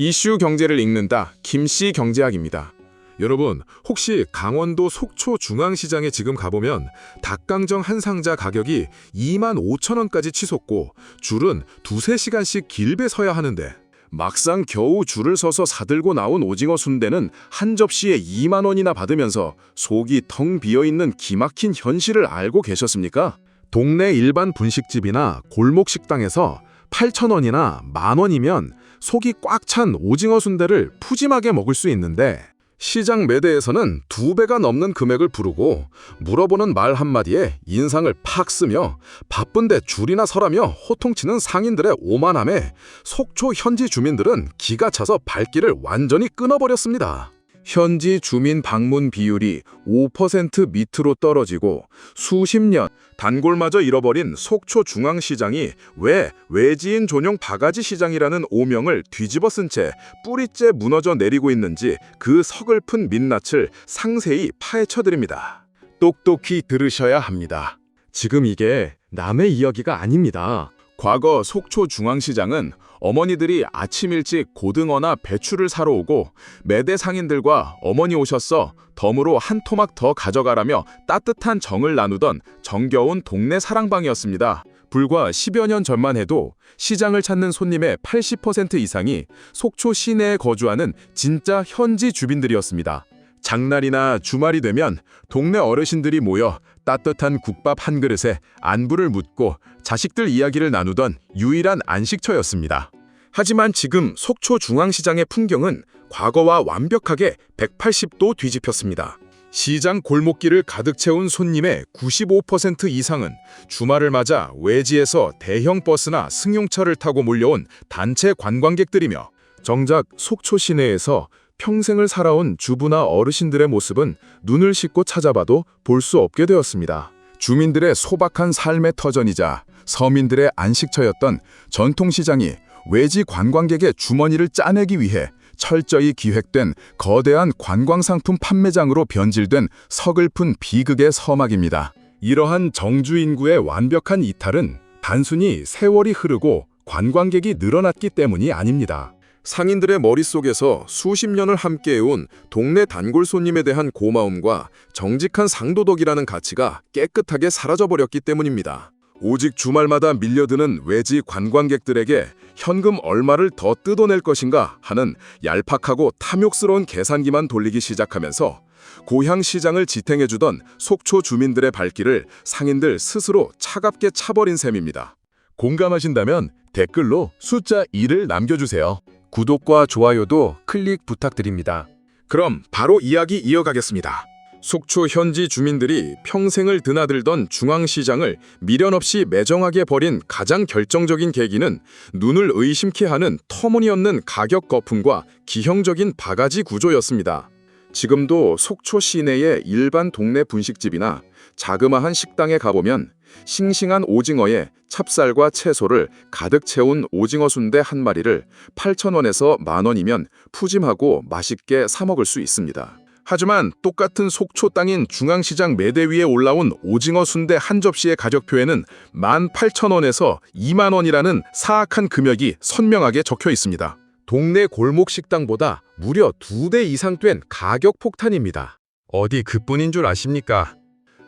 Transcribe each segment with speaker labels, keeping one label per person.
Speaker 1: 이슈 경제를 읽는다. 김씨 경제학입니다.
Speaker 2: 여러분, 혹시 강원도 속초 중앙시장에 지금 가보면 닭강정 한 상자 가격이 25,000원까지 치솟고 줄은 2~3시간씩 길게 서야 하는데
Speaker 1: 막상 겨우 줄을 서서 사들고 나온 오징어 순대는 한 접시에 2만 원이나 받으면서 속이 텅 비어있는 기막힌 현실을 알고 계셨습니까?
Speaker 2: 동네 일반 분식집이나 골목 식당에서 8,000원이나 10,000원이면 속이 꽉 찬 오징어 순대를 푸짐하게 먹을 수 있는데 시장 매대에서는 2배가 넘는 금액을 부르고 물어보는 말 한마디에 인상을 팍 쓰며 바쁜데 줄이나 서라며 호통치는 상인들의 오만함에 속초 현지 주민들은 기가 차서 발길을 완전히 끊어버렸습니다.
Speaker 1: 현지 주민 방문 비율이 5% 밑으로 떨어지고 수십 년 단골마저 잃어버린 속초 중앙시장이 왜 외지인 전용 바가지 시장이라는 오명을 뒤집어 쓴 채 뿌리째 무너져 내리고 있는지 그 서글픈 민낯을 상세히 파헤쳐드립니다. 똑똑히 들으셔야 합니다.
Speaker 2: 지금 이게 남의 이야기가 아닙니다.
Speaker 1: 과거 속초 중앙시장은 어머니들이 아침 일찍 고등어나 배추를 사러 오고 매대 상인들과 어머니 오셨어 덤으로 한 토막 더 가져가라며 따뜻한 정을 나누던 정겨운 동네 사랑방이었습니다. 불과 10여 년 전만 해도 시장을 찾는 손님의 80% 이상이 속초 시내에 거주하는 진짜 현지 주민들이었습니다. 장날이나 주말이 되면 동네 어르신들이 모여 따뜻한 국밥 한 그릇에 안부를 묻고 자식들 이야기를 나누던 유일한 안식처였습니다. 하지만 지금 속초 중앙시장의 풍경은 과거와 완벽하게 180도 뒤집혔습니다. 시장 골목길을 가득 채운 손님의 95% 이상은 주말을 맞아 외지에서 대형 버스나 승용차를 타고 몰려온 단체 관광객들이며 정작 속초 시내에서 평생을 살아온 주부나 어르신들의 모습은 눈을 씻고 찾아봐도 볼 수 없게 되었습니다. 주민들의 소박한 삶의 터전이자 서민들의 안식처였던 전통시장이 외지 관광객의 주머니를 짜내기 위해 철저히 기획된 거대한 관광상품 판매장으로 변질된 서글픈 비극의 서막입니다. 이러한 정주 인구의 완벽한 이탈은 단순히 세월이 흐르고 관광객이 늘어났기 때문이 아닙니다. 상인들의 머릿속에서 수십 년을 함께해온 동네 단골 손님에 대한 고마움과 정직한 상도덕이라는 가치가 깨끗하게 사라져버렸기 때문입니다. 오직 주말마다 밀려드는 외지 관광객들에게 현금 얼마를 더 뜯어낼 것인가 하는 얄팍하고 탐욕스러운 계산기만 돌리기 시작하면서 고향 시장을 지탱해주던 속초 주민들의 발길을 상인들 스스로 차갑게 차버린 셈입니다. 공감하신다면 댓글로 숫자 2를 남겨주세요. 구독과 좋아요도 클릭 부탁드립니다. 그럼 바로 이야기 이어가겠습니다. 속초 현지 주민들이 평생을 드나들던 중앙시장을 미련 없이 매정하게 버린 가장 결정적인 계기는 눈을 의심케 하는 터무니없는 가격 거품과 기형적인 바가지 구조였습니다. 지금도 속초 시내의 일반 동네 분식집이나 자그마한 식당에 가보면 싱싱한 오징어에 찹쌀과 채소를 가득 채운 오징어 순대 한 마리를 8,000원에서 10,000원이면 푸짐하고 맛있게 사 먹을 수 있습니다. 하지만 똑같은 속초 땅인 중앙시장 매대 위에 올라온 오징어 순대 한 접시의 가격표에는 18,000원에서 20,000원이라는 사악한 금액이 선명하게 적혀 있습니다. 동네 골목 식당보다 무려 2배 이상 된 가격 폭탄입니다. 어디 그뿐인 줄 아십니까?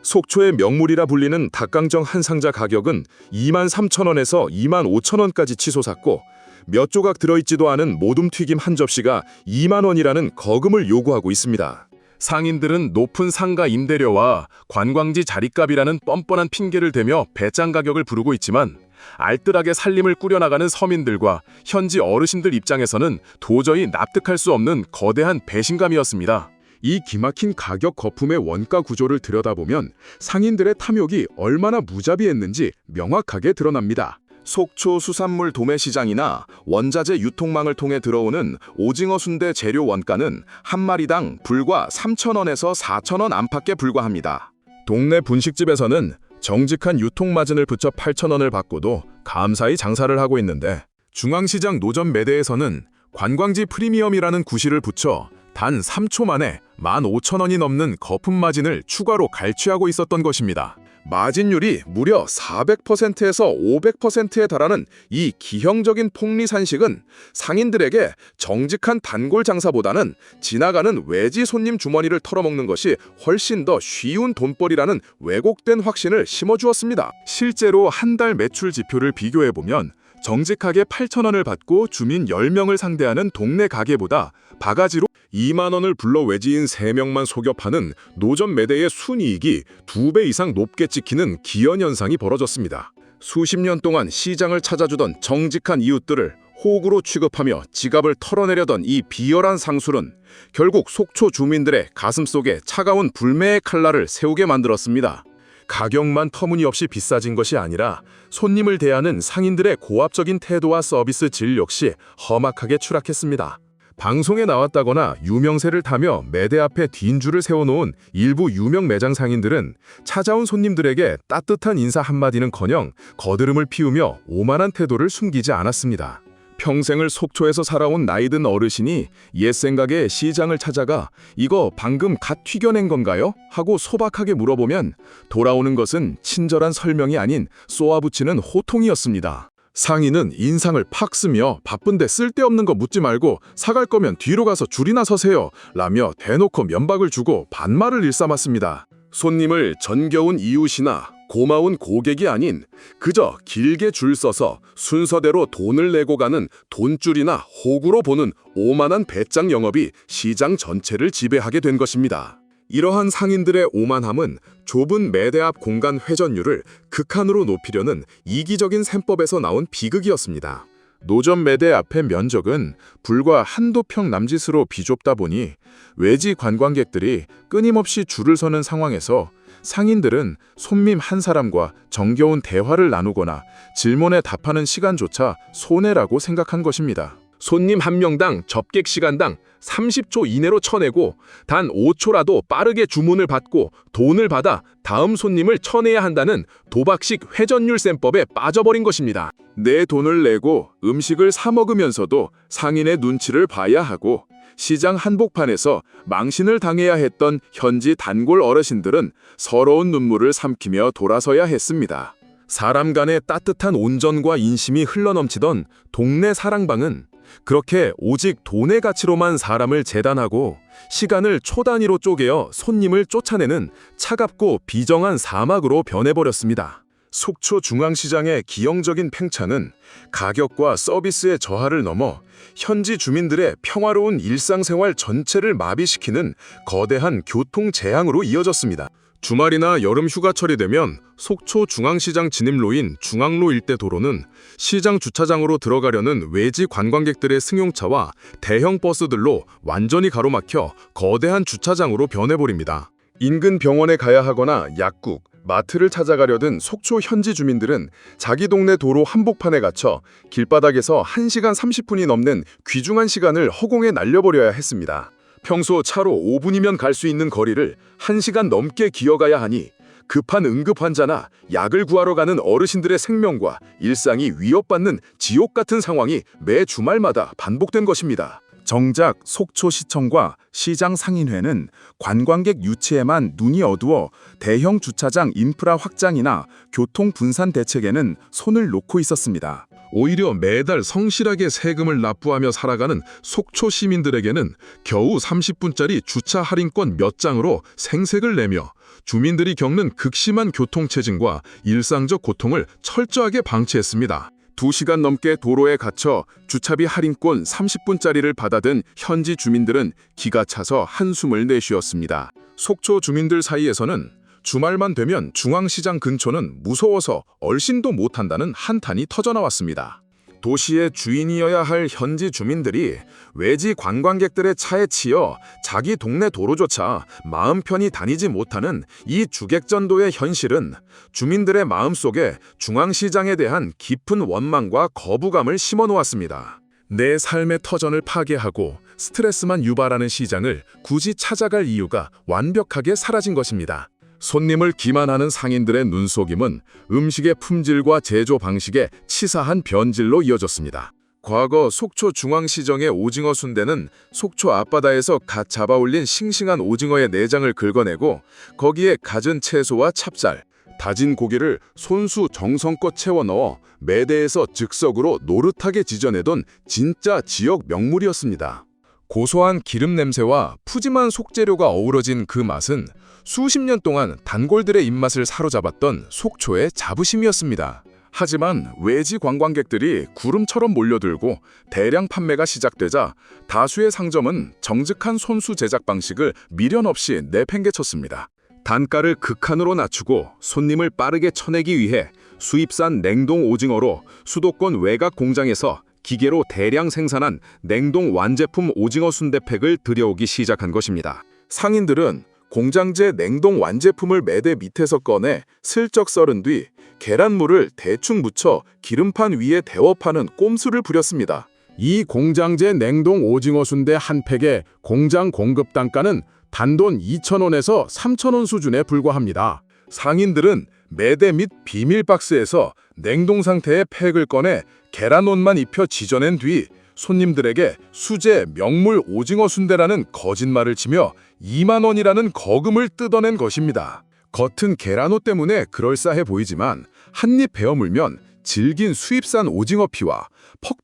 Speaker 1: 속초의 명물이라 불리는 닭강정 한 상자 가격은 23,000원에서 25,000원까지 치솟았고 몇 조각 들어있지도 않은 모둠튀김 한 접시가 20,000원이라는 거금을 요구하고 있습니다. 상인들은 높은 상가 임대료와 관광지 자릿값이라는 뻔뻔한 핑계를 대며 배짱 가격을 부르고 있지만 알뜰하게 살림을 꾸려나가는 서민들과 현지 어르신들 입장에서는 도저히 납득할 수 없는 거대한 배신감이었습니다. 이 기막힌 가격 거품의 원가 구조를 들여다보면 상인들의 탐욕이 얼마나 무자비했는지 명확하게 드러납니다. 속초 수산물 도매시장이나 원자재 유통망을 통해 들어오는 오징어 순대 재료 원가는 한 마리당 불과 3,000원에서 4,000원 안팎에 불과합니다. 동네 분식집에서는 정직한 유통마진을 붙여 8,000원을 받고도 감사히 장사를 하고 있는데 중앙시장 노점 매대에서는 관광지 프리미엄이라는 구실을 붙여 단 3초 만에 15,000원이 넘는 거품 마진을 추가로 갈취하고 있었던 것입니다.
Speaker 2: 마진율이 무려 400%에서 500%에 달하는 이 기형적인 폭리산식은 상인들에게 정직한 단골 장사보다는 지나가는 외지 손님 주머니를 털어먹는 것이 훨씬 더 쉬운 돈벌이라는 왜곡된 확신을 심어주었습니다. 실제로 한 달 매출 지표를 비교해보면 정직하게 8,000원을 받고 주민 10명을 상대하는 동네 가게보다 바가지로 2만 원을 불러 외지인 3명만 속여 파는 노점 매대의 순이익이 2배 이상 높게 찍히는 기현현상이 벌어졌습니다. 수십 년 동안 시장을 찾아주던 정직한 이웃들을 호구로 취급하며 지갑을 털어내려던 이 비열한 상술은 결국 속초 주민들의 가슴속에 차가운 불매의 칼날을 세우게 만들었습니다. 가격만 터무니없이 비싸진 것이 아니라 손님을 대하는 상인들의 고압적인 태도와 서비스 질 역시 험악하게 추락했습니다. 방송에 나왔다거나 유명세를 타며 매대 앞에 긴 줄을 세워놓은 일부 유명 매장 상인들은 찾아온 손님들에게 따뜻한 인사 한마디는커녕 거드름을 피우며 오만한 태도를 숨기지 않았습니다. 평생을 속초에서 살아온 나이든 어르신이 옛 생각에 시장을 찾아가 이거 방금 갓 튀겨낸 건가요? 하고 소박하게 물어보면 돌아오는 것은 친절한 설명이 아닌 쏘아붙이는 호통이었습니다. 상인은 인상을 팍 쓰며 바쁜데 쓸데없는 거 묻지 말고 사갈 거면 뒤로 가서 줄이나 서세요 라며 대놓고 면박을 주고 반말을 일삼았습니다. 손님을 정겨운 이웃이나 고마운 고객이 아닌 그저 길게 줄 서서 순서대로 돈을 내고 가는 돈줄이나 호구로 보는 오만한 배짱 영업이 시장 전체를 지배하게 된 것입니다. 이러한 상인들의 오만함은 좁은 매대 앞 공간 회전율을 극한으로 높이려는 이기적인 셈법에서 나온 비극이었습니다. 노점 매대 앞의 면적은 불과 한두 평 남짓으로 비좁다 보니 외지 관광객들이 끊임없이 줄을 서는 상황에서 상인들은 손님 한 사람과 정겨운 대화를 나누거나 질문에 답하는 시간조차 손해라고 생각한 것입니다. 손님 한 명당 접객 시간당 30초 이내로 쳐내고 단 5초라도 빠르게 주문을 받고 돈을 받아 다음 손님을 쳐내야 한다는 도박식 회전율 셈법에 빠져버린 것입니다. 내 돈을 내고 음식을 사 먹으면서도 상인의 눈치를 봐야 하고 시장 한복판에서 망신을 당해야 했던 현지 단골 어르신들은 서러운 눈물을 삼키며 돌아서야 했습니다. 사람 간의 따뜻한 온전과 인심이 흘러넘치던 동네 사랑방은 그렇게 오직 돈의 가치로만 사람을 재단하고 시간을 초 단위로 쪼개어 손님을 쫓아내는 차갑고 비정한 사막으로 변해버렸습니다. 속초 중앙시장의 기형적인 팽창은 가격과 서비스의 저하를 넘어 현지 주민들의 평화로운 일상생활 전체를 마비시키는 거대한 교통재앙으로 이어졌습니다. 주말이나 여름 휴가철이 되면 속초 중앙시장 진입로인 중앙로 일대 도로는 시장 주차장으로 들어가려는 외지 관광객들의 승용차와 대형 버스들로 완전히 가로막혀 거대한 주차장으로 변해버립니다. 인근 병원에 가야 하거나 약국, 마트를 찾아가려던 속초 현지 주민들은 자기 동네 도로 한복판에 갇혀 길바닥에서 1시간 30분이 넘는 귀중한 시간을 허공에 날려버려야 했습니다. 평소 차로 5분이면 갈 수 있는 거리를 1시간 넘게 기어가야 하니 급한 응급 환자나 약을 구하러 가는 어르신들의 생명과 일상이 위협받는 지옥 같은 상황이 매 주말마다 반복된 것입니다. 정작 속초시청과 시장 상인회는 관광객 유치에만 눈이 어두워 대형 주차장 인프라 확장이나 교통 분산 대책에는 손을 놓고 있었습니다. 오히려 매달 성실하게 세금을 납부하며 살아가는 속초 시민들에게는 겨우 30분짜리 주차 할인권 몇 장으로 생색을 내며 주민들이 겪는 극심한 교통체증과 일상적 고통을 철저하게 방치했습니다. 2시간 넘게 도로에 갇혀 주차비 할인권 30분짜리를 받아든 현지 주민들은 기가 차서 한숨을 내쉬었습니다. 속초 주민들 사이에서는 주말만 되면 중앙시장 근처는 무서워서 얼씬도 못한다는 한탄이 터져나왔습니다. 도시의 주인이어야 할 현지 주민들이 외지 관광객들의 차에 치여 자기 동네 도로조차 마음 편히 다니지 못하는 이 주객전도의 현실은 주민들의 마음속에 중앙시장에 대한 깊은 원망과 거부감을 심어놓았습니다. 내 삶의 터전을 파괴하고 스트레스만 유발하는 시장을 굳이 찾아갈 이유가 완벽하게 사라진 것입니다. 손님을 기만하는 상인들의 눈속임은 음식의 품질과 제조 방식의 치사한 변질로 이어졌습니다. 과거 속초 중앙시정의 오징어 순대는 속초 앞바다에서 갓 잡아올린 싱싱한 오징어의 내장을 긁어내고 거기에 갖은 채소와 찹쌀,
Speaker 1: 다진 고기를 손수 정성껏 채워 넣어 매대에서 즉석으로 노릇하게 지져내던 진짜 지역 명물이었습니다. 고소한 기름 냄새와 푸짐한 속재료가 어우러진 그 맛은 수십 년 동안 단골들의 입맛을 사로잡았던 속초의 자부심이었습니다. 하지만 외지 관광객들이 구름처럼 몰려들고 대량 판매가 시작되자 다수의 상점은 정직한 손수 제작 방식을 미련 없이 내팽개쳤습니다. 단가를 극한으로 낮추고 손님을 빠르게 쳐내기 위해 수입산 냉동 오징어로 수도권 외곽 공장에서 기계로 대량 생산한 냉동 완제품 오징어 순대팩을 들여오기 시작한 것입니다. 상인들은 공장제 냉동 완제품을 매대 밑에서 꺼내 슬쩍 썰은 뒤 계란물을 대충 묻혀 기름판 위에 데워 파는 꼼수를 부렸습니다.
Speaker 2: 이 공장제 냉동 오징어 순대 한 팩의 공장 공급 단가는 단돈 2,000원에서 3,000원 수준에 불과합니다.
Speaker 1: 상인들은 매대 밑 비밀 박스에서 냉동 상태의 팩을 꺼내 계란옷만 입혀 지져낸 뒤 손님들에게 수제 명물 오징어 순대라는 거짓말을 치며 2만 원이라는 거금을 뜯어낸 것입니다. 겉은 계란옷 때문에 그럴싸해 보이지만 한입 베어 물면 질긴 수입산 오징어 피와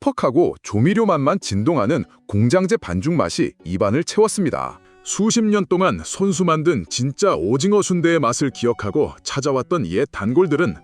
Speaker 1: 퍽퍽하고 조미료 맛만 진동하는 공장제 반죽 맛이 입안을 채웠습니다. 수십 년 동안 손수 만든 진짜 오징어 순대의 맛을 기억하고 찾아왔던 옛 단골들은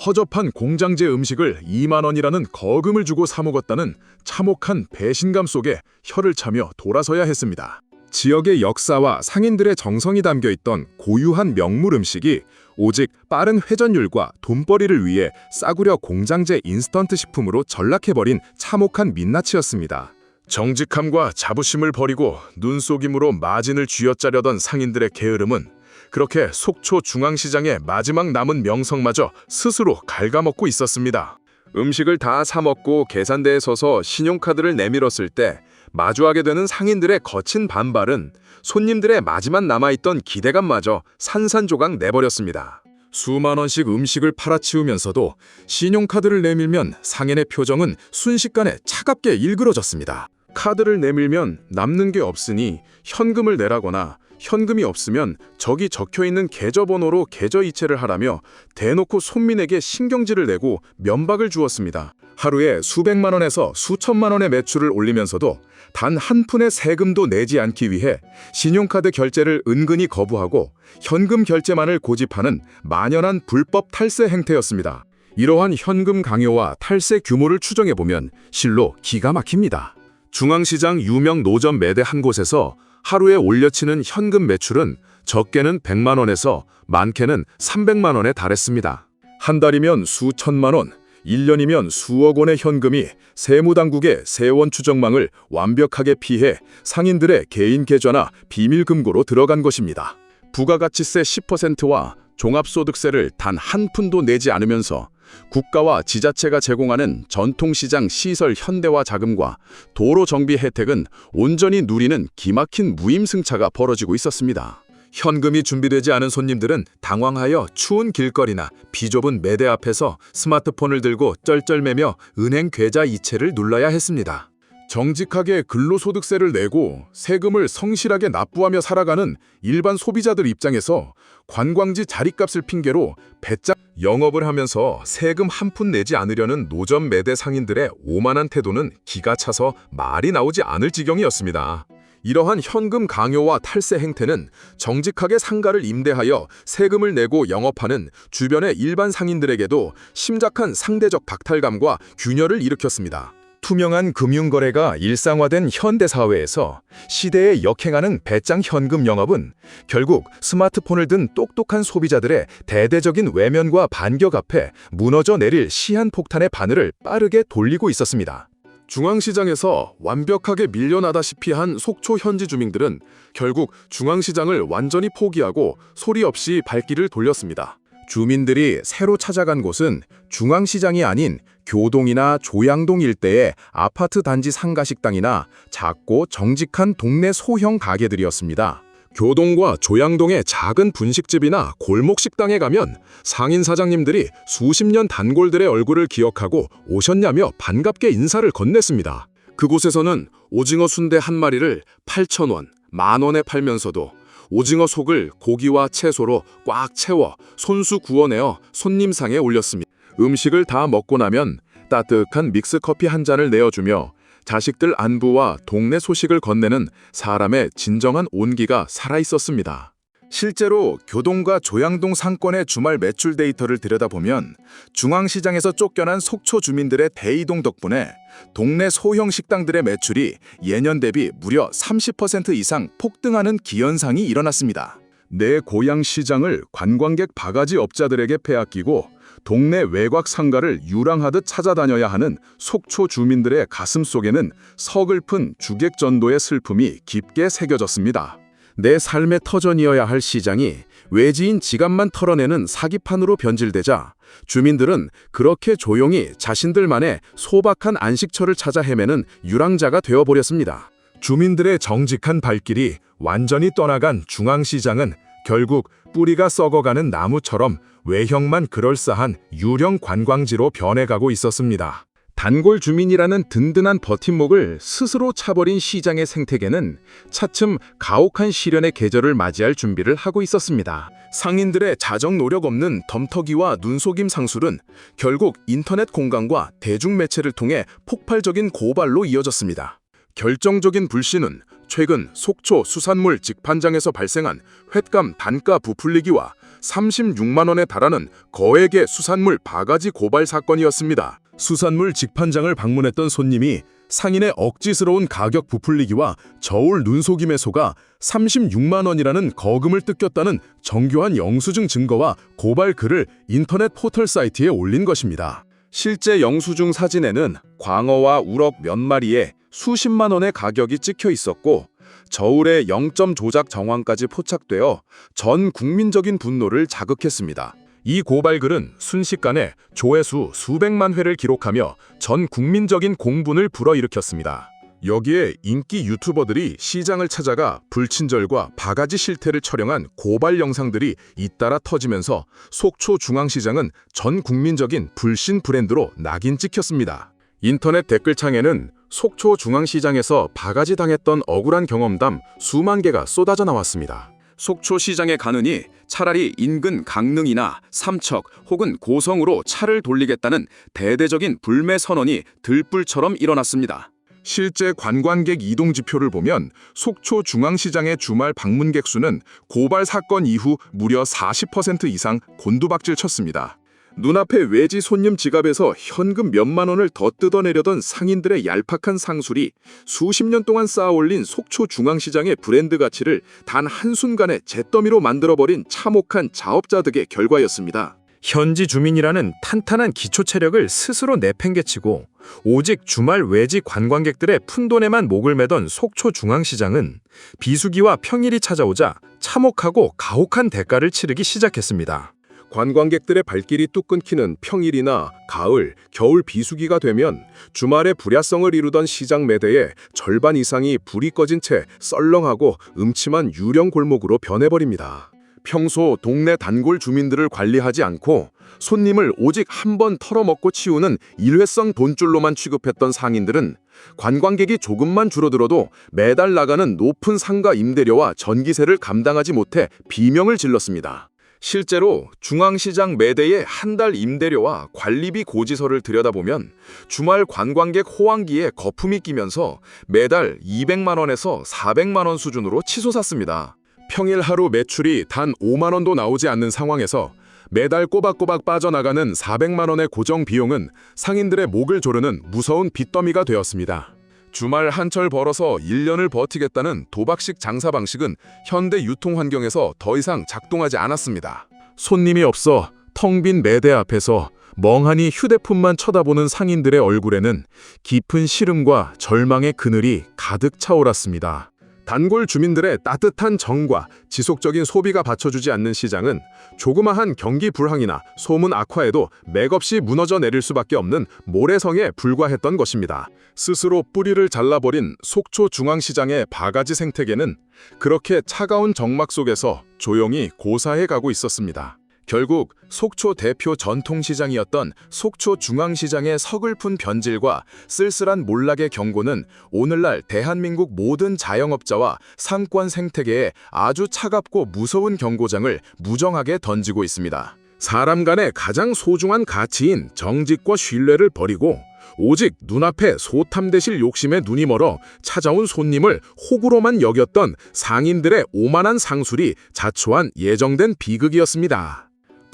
Speaker 1: 허접한 공장제 음식을 2만 원이라는 거금을 주고 사 먹었다는 참혹한 배신감 속에 혀를 차며 돌아서야 했습니다. 지역의 역사와 상인들의 정성이 담겨있던 고유한 명물 음식이 오직 빠른 회전율과 돈벌이를 위해 싸구려 공장제 인스턴트 식품으로 전락해버린 참혹한 민낯이었습니다. 정직함과 자부심을 버리고 눈속임으로 마진을 쥐어짜려던 상인들의 게으름은 그렇게 속초 중앙시장의 마지막 남은 명성마저 스스로 갉아먹고 있었습니다. 음식을 다 사먹고 계산대에 서서 신용카드를 내밀었을 때 마주하게 되는 상인들의 거친 반발은 손님들의 마지막 남아있던 기대감마저 산산조각 내버렸습니다. 수만 원씩 음식을 팔아치우면서도 신용카드를 내밀면 상인의 표정은 순식간에 차갑게 일그러졌습니다. 카드를 내밀면 남는 게 없으니 현금을 내라거나 현금이 없으면 저기 적혀있는 계좌번호로 계좌 이체를 하라며 대놓고 손민에게 신경질을 내고 면박을 주었습니다. 하루에 수백만 원에서 수천만 원의 매출을 올리면서도 단 한 푼의 세금도 내지 않기 위해 신용카드 결제를 은근히 거부하고 현금 결제만을 고집하는 만연한 불법 탈세 행태였습니다. 이러한 현금 강요와 탈세 규모를 추정해보면 실로 기가 막힙니다. 중앙시장 유명 노점 매대 한 곳에서 하루에 올려치는 현금 매출은 적게는 100만 원에서 많게는 300만 원에 달했습니다. 한 달이면 수천만 원, 1년이면 수억 원의 현금이 세무당국의 세원 추적망을 완벽하게 피해 상인들의 개인 계좌나 비밀금고로 들어간 것입니다. 부가가치세 10%와 종합소득세를 단 한 푼도 내지 않으면서 국가와 지자체가 제공하는 전통시장 시설 현대화 자금과 도로 정비 혜택은 온전히 누리는 기막힌 무임승차가 벌어지고 있었습니다. 현금이 준비되지 않은 손님들은 당황하여 추운 길거리나 비좁은 매대 앞에서 스마트폰을 들고 쩔쩔매며 은행 계좌 이체를 눌러야 했습니다. 정직하게 근로소득세를 내고 세금을 성실하게 납부하며 살아가는 일반 소비자들 입장에서 관광지 자리값을 핑계로 배짱 영업을 하면서 세금 한 푼 내지 않으려는 노점 매대 상인들의 오만한 태도는 기가 차서 말이 나오지 않을 지경이었습니다. 이러한 현금 강요와 탈세 행태는 정직하게 상가를 임대하여 세금을 내고 영업하는 주변의 일반 상인들에게도 심각한 상대적 박탈감과 균열을 일으켰습니다. 투명한 금융거래가 일상화된 현대사회에서 시대에 역행하는 배짱 현금 영업은 결국 스마트폰을 든 똑똑한 소비자들의 대대적인 외면과 반격 앞에 무너져 내릴 시한폭탄의 바늘을 빠르게 돌리고 있었습니다. 중앙시장에서 완벽하게 밀려나다시피 한 속초 현지 주민들은 결국 중앙시장을 완전히 포기하고 소리 없이 발길을 돌렸습니다. 주민들이 새로 찾아간 곳은 중앙시장이 아닌 교동이나 조양동 일대의 아파트 단지 상가식당이나 작고 정직한 동네 소형 가게들이었습니다. 교동과 조양동의 작은 분식집이나 골목식당에 가면 상인 사장님들이 수십 년 단골들의 얼굴을 기억하고 오셨냐며 반갑게 인사를 건넸습니다. 그곳에서는 오징어 순대 한 마리를 8,000원, 10,000원에 팔면서도
Speaker 2: 오징어 속을 고기와 채소로 꽉 채워 손수 구워내어 손님상에 올렸습니다. 음식을 다 먹고 나면 따뜻한 믹스커피 한 잔을 내어주며 자식들 안부와 동네 소식을 건네는 사람의 진정한 온기가 살아있었습니다. 실제로 교동과 조양동 상권의 주말 매출 데이터를 들여다보면 중앙시장에서 쫓겨난 속초 주민들의 대이동 덕분에 동네 소형 식당들의 매출이 예년 대비 무려 30% 이상 폭등하는 기현상이 일어났습니다. 내 고향 시장을 관광객 바가지 업자들에게 빼앗기고 동네 외곽 상가를 유랑하듯 찾아다녀야 하는 속초 주민들의 가슴 속에는 서글픈 주객전도의 슬픔이 깊게 새겨졌습니다. 내 삶의 터전이어야 할 시장이 외지인 지갑만 털어내는 사기판으로 변질되자 주민들은 그렇게 조용히 자신들만의 소박한 안식처를 찾아 헤매는 유랑자가 되어버렸습니다. 주민들의 정직한 발길이 완전히 떠나간 중앙시장은 결국 뿌리가 썩어가는 나무처럼 외형만 그럴싸한 유령 관광지로 변해가고 있었습니다. 단골 주민이라는 든든한 버팀목을 스스로 차버린 시장의 생태계는 차츰 가혹한 시련의 계절을 맞이할 준비를 하고 있었습니다. 상인들의 자정 노력 없는 덤터기와 눈속임 상술은 결국 인터넷 공간과 대중매체를 통해 폭발적인 고발로 이어졌습니다. 결정적인 불씨는 최근 속초 수산물 직판장에서 발생한 횟감 단가 부풀리기와 36만 원에 달하는 거액의 수산물 바가지 고발 사건이었습니다. 수산물 직판장을 방문했던 손님이 상인의 억지스러운 가격 부풀리기와 저울 눈속임에 속아 36만 원이라는 거금을 뜯겼다는 정교한 영수증 증거와 고발 글을 인터넷 포털 사이트에 올린 것입니다. 실제 영수증 사진에는 광어와 우럭 몇 마리에 수십만 원의 가격이 찍혀 있었고 저울의 0점 조작 정황까지 포착되어 전 국민적인 분노를 자극했습니다. 이 고발글은 순식간에 조회수 수백만 회를 기록하며 전 국민적인 공분을 불어일으켰습니다. 여기에 인기 유튜버들이 시장을 찾아가 불친절과 바가지 실태를 촬영한 고발 영상들이 잇따라 터지면서 속초 중앙시장은 전 국민적인 불신 브랜드로 낙인 찍혔습니다. 인터넷 댓글창에는 속초 중앙시장에서 바가지 당했던 억울한 경험담 수만 개가 쏟아져 나왔습니다. 속초 시장에 가느니 차라리 인근 강릉이나 삼척 혹은 고성으로 차를 돌리겠다는 대대적인 불매 선언이 들불처럼 일어났습니다. 실제 관광객 이동 지표를 보면 속초 중앙시장의 주말 방문객 수는 고발 사건 이후 무려 40% 이상 곤두박질 쳤습니다. 눈앞에 외지 손님 지갑에서 현금 몇만 원을 더 뜯어내려던 상인들의 얄팍한 상술이 수십 년 동안 쌓아올린 속초 중앙시장의 브랜드 가치를 단 한순간에 잿더미로 만들어버린 참혹한 자업자득의 결과였습니다. 현지 주민이라는 탄탄한 기초 체력을 스스로 내팽개치고 오직 주말 외지 관광객들의 푼돈에만 목을 매던 속초 중앙시장은 비수기와 평일이 찾아오자 참혹하고 가혹한 대가를 치르기 시작했습니다. 관광객들의 발길이 뚝 끊기는 평일이나 가을, 겨울 비수기가 되면 주말에 불야성을 이루던 시장 매대의 절반 이상이 불이 꺼진 채 썰렁하고 음침한 유령 골목으로 변해버립니다. 평소 동네 단골 주민들을 관리하지 않고 손님을 오직 한 번 털어먹고 치우는 일회성 돈줄로만 취급했던 상인들은 관광객이 조금만 줄어들어도 매달 나가는 높은 상가 임대료와 전기세를 감당하지 못해 비명을 질렀습니다. 실제로 중앙시장 매대의 한 달 임대료와 관리비 고지서를 들여다보면 주말 관광객 호황기에 거품이 끼면서 매달 200만 원에서 400만 원 수준으로 치솟았습니다. 평일 하루 매출이 단 5만 원도 나오지 않는 상황에서 매달 꼬박꼬박 빠져나가는 400만 원의 고정 비용은 상인들의 목을 조르는 무서운 빚더미가 되었습니다. 주말 한철 벌어서 1년을 버티겠다는 도박식 장사 방식은 현대 유통 환경에서 더 이상 작동하지 않았습니다. 손님이 없어 텅 빈 매대 앞에서 멍하니 휴대폰만 쳐다보는 상인들의 얼굴에는 깊은 시름과 절망의 그늘이 가득 차올랐습니다. 단골 주민들의 따뜻한 정과 지속적인 소비가 받쳐주지 않는 시장은 조그마한 경기 불황이나 소문 악화에도 맥없이 무너져 내릴 수밖에 없는 모래성에 불과했던 것입니다. 스스로 뿌리를 잘라버린 속초 중앙시장의 바가지 생태계는 그렇게 차가운 정막 속에서 조용히 고사해 가고 있었습니다.
Speaker 1: 결국 속초 대표 전통시장이었던 속초 중앙시장의 서글픈 변질과 쓸쓸한 몰락의 경고는 오늘날 대한민국 모든 자영업자와 상권 생태계에 아주 차갑고 무서운 경고장을 무정하게 던지고 있습니다.
Speaker 2: 사람 간의 가장 소중한 가치인 정직과 신뢰를 버리고 오직 눈앞에 소탐대실 욕심에 눈이 멀어 찾아온 손님을 호구로만 여겼던 상인들의 오만한 상술이 자초한 예정된 비극이었습니다.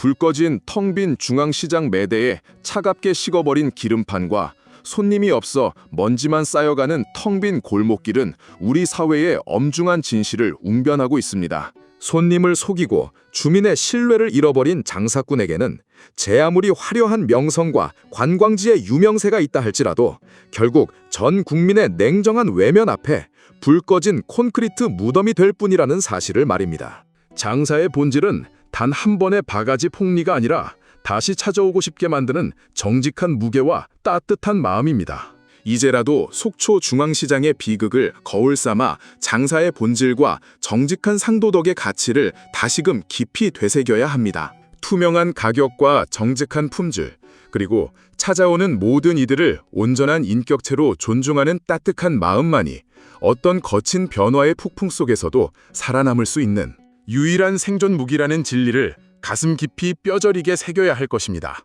Speaker 1: 불 꺼진 텅 빈 중앙시장 매대에 차갑게 식어버린 기름판과 손님이 없어 먼지만 쌓여가는 텅 빈 골목길은 우리 사회의 엄중한 진실을 웅변하고 있습니다.
Speaker 2: 손님을 속이고 주민의 신뢰를 잃어버린 장사꾼에게는 제 아무리 화려한 명성과 관광지의 유명세가 있다 할지라도 결국 전 국민의 냉정한 외면 앞에 불 꺼진 콘크리트 무덤이 될 뿐이라는 사실을 말입니다. 장사의 본질은 단 한 번의 바가지 폭리가 아니라 다시 찾아오고 싶게 만드는 정직한 무게와 따뜻한 마음입니다.
Speaker 1: 이제라도 속초 중앙시장의 비극을 거울 삼아 장사의 본질과 정직한 상도덕의 가치를 다시금 깊이 되새겨야 합니다. 투명한 가격과 정직한 품질, 그리고 찾아오는 모든 이들을 온전한 인격체로 존중하는 따뜻한 마음만이 어떤 거친 변화의 폭풍 속에서도 살아남을 수 있는 유일한 생존 무기라는 진리를 가슴 깊이 뼈저리게 새겨야 할 것입니다.